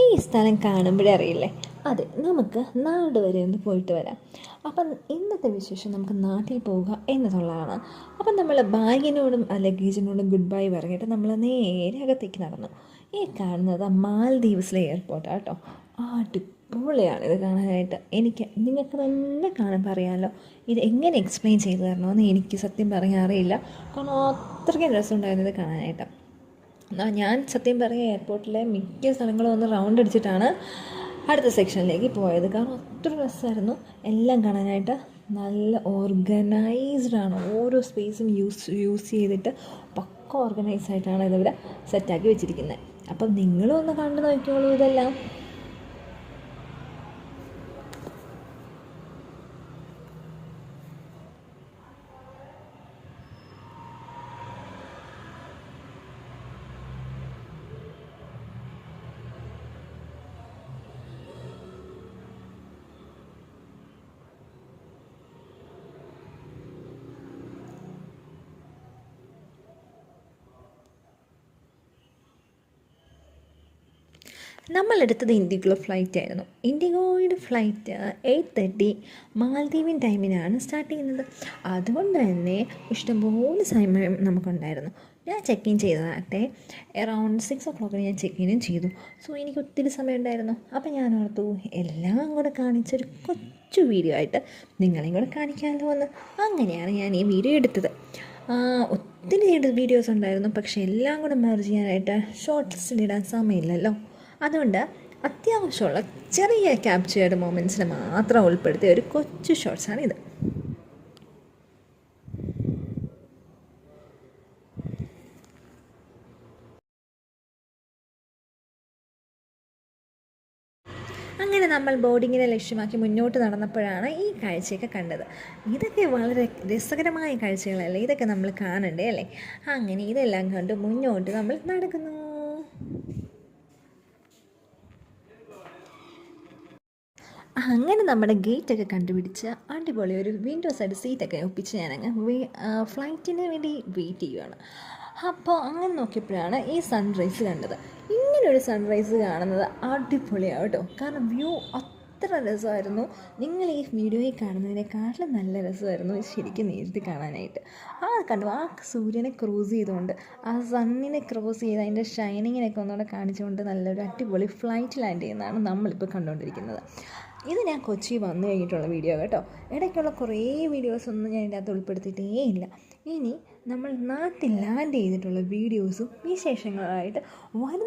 ഈ സ്ഥലം കാണുമ്പോഴേ അറിയില്ലേ, അതെ, നമുക്ക് നാട് വരെ ഒന്ന് പോയിട്ട് വരാം. അപ്പം ഇന്നത്തെ വിശേഷം നമുക്ക് നാട്ടിൽ പോവുക എന്നതുള്ളതാണ്. അപ്പം നമ്മൾ ബാഗിനോടും ലഗേജിനോടും ഗുഡ് ബൈ പറഞ്ഞിട്ട് നമ്മൾ നേരെ അകത്തേക്ക് നടന്നു. ഈ കാണുന്നത് മാൽദീവ്സിലെ എയർപോർട്ടാണ് കേട്ടോ. അടിപൊളിയാണ് ഇത് കാണാനായിട്ട്. നിങ്ങൾക്ക് തന്നെ കാണുമ്പോൾ അറിയാമല്ലോ ഇത് എങ്ങനെ എക്സ്പ്ലെയിൻ ചെയ്തു തരണമെന്ന് എനിക്ക് സത്യം പറയാൻ അറിയില്ല. കാരണം അത്രയ്ക്കും രസമുണ്ടായിരുന്നു ഇത് കാണാനായിട്ട്. ഞാൻ സത്യം പറയുക എയർപോർട്ടിലെ മിക്ക സ്ഥലങ്ങളും ഒന്ന് റൗണ്ട് അടിച്ചിട്ടാണ് അടുത്ത സെക്ഷനിലേക്ക് പോയത്. കാരണം അത്ര രസമായിരുന്നു എല്ലാം കാണാനായിട്ട്. നല്ല ഓർഗനൈസ്ഡാണ്, ഓരോ സ്പേസും യൂസ് ചെയ്തിട്ട് പക്ക ഓർഗനൈസ് ആയിട്ടാണ് ഇതിവിടെ സെറ്റാക്കി വെച്ചിരിക്കുന്നത്. അപ്പം നിങ്ങളും ഒന്ന് കണ്ടു നോക്കിയോളൂ ഇതെല്ലാം. നമ്മളെടുത്തത് ഇൻഡിഗോ ഫ്ലൈറ്റ് ആയിരുന്നു. ഇൻഡിഗോയുടെ ഫ്ലൈറ്റ് 8:30 മാലദ്വീപിൻ ടൈമിനാണ് സ്റ്റാർട്ട് ചെയ്യുന്നത്. അതുകൊണ്ട് തന്നെ ഇഷ്ടംപോലെ സമയം നമുക്കുണ്ടായിരുന്നു. ഞാൻ ചെക്ക് ഇൻ ചെയ്തതാട്ടെ അറൗണ്ട് 6 o'clock ഞാൻ ചെക്ക് ഇനും ചെയ്തു. സോ എനിക്ക് ഒത്തിരി സമയം ഉണ്ടായിരുന്നു. അപ്പം ഞാൻ ഓർത്തു എല്ലാം കൂടെ കാണിച്ചൊരു കൊച്ചു വീഡിയോ ആയിട്ട് നിങ്ങളെയും കൂടെ കാണിക്കാമല്ലോ എന്ന്. അങ്ങനെയാണ് ഞാൻ ഈ വീഡിയോ എടുത്തത്. ഒത്തിരി വീഡിയോസ് ഉണ്ടായിരുന്നു, പക്ഷേ എല്ലാം കൂടെ മെർജ് ചെയ്യാനായിട്ട് ഷോർട്ട്സിലിടാൻ സമയമില്ലല്ലോ. അതുകൊണ്ട് അത്യാവശ്യമുള്ള ചെറിയ ക്യാപ്ചേർഡ് മൊമെൻറ്റ്സിനെ മാത്രം ഉൾപ്പെടുത്തിയ ഒരു കൊച്ചു ഷോർട്സാണിത്. അങ്ങനെ നമ്മൾ ബോർഡിങ്ങിനെ ലക്ഷ്യമാക്കി മുന്നോട്ട് നടന്നപ്പോഴാണ് ഈ കാഴ്ചയൊക്കെ കണ്ടത്. ഇതൊക്കെ വളരെ രസകരമായ കാഴ്ചകളല്ലേ, ഇതൊക്കെ നമ്മൾ കാണണ്ടേ അല്ലേ. അങ്ങനെ ഇതെല്ലാം കണ്ട് മുന്നോട്ട് നമ്മൾ നടക്കുന്നു. അങ്ങനെ നമ്മുടെ ഗേറ്റൊക്കെ കണ്ടുപിടിച്ച് അടിപൊളി ഒരു വിൻഡോ സൈഡ് സീറ്റൊക്കെ ഒപ്പിച്ച് ഞാനങ്ങ് ഫ്ലൈറ്റിന് വേണ്ടി വെയിറ്റ് ചെയ്യുകയാണ്. അപ്പോൾ അങ്ങനെ നോക്കിയപ്പോഴാണ് ഈ സൺറൈസ് കണ്ടത്. ഇങ്ങനൊരു സൺറൈസ് കാണുന്നത് അടിപൊളിയാണ് കേട്ടോ. കാരണം വ്യൂ അത്ര രസമായിരുന്നു. നിങ്ങൾ ഈ വീഡിയോയിൽ കാണുന്നതിനേക്കാളും നല്ല രസമായിരുന്നു ശരിക്കും നേരിട്ട് കാണാനായിട്ട്. കണ്ടു ആ സൂര്യനെ ക്രോസ് ചെയ്തുകൊണ്ട് ആ സണ്ണിനെ ക്രോസ് ചെയ്ത് അതിൻ്റെ ഷൈനിങ്ങിനൊക്കെ ഒന്നുകൂടെ കാണിച്ചുകൊണ്ട് നല്ലൊരു അടിപൊളി ഫ്ലൈറ്റ് ലാൻഡ് ചെയ്യുന്നതാണ് നമ്മളിപ്പോൾ കണ്ടുകൊണ്ടിരിക്കുന്നത്. ഇത് ഞാൻ കൊച്ചി വന്നു കഴിഞ്ഞിട്ടുള്ള വീഡിയോ കേട്ടോ. ഇടയ്ക്കുള്ള കുറേ വീഡിയോസൊന്നും ഞാൻ ഇതിൻ്റെ അകത്ത് ഉൾപ്പെടുത്തിയിട്ടേ ഇല്ല. ഇനി നമ്മൾ നാട്ടിൽ ലാൻഡ് ചെയ്തിട്ടുള്ള വീഡിയോസും വിശേഷങ്ങളായിട്ട് വരും.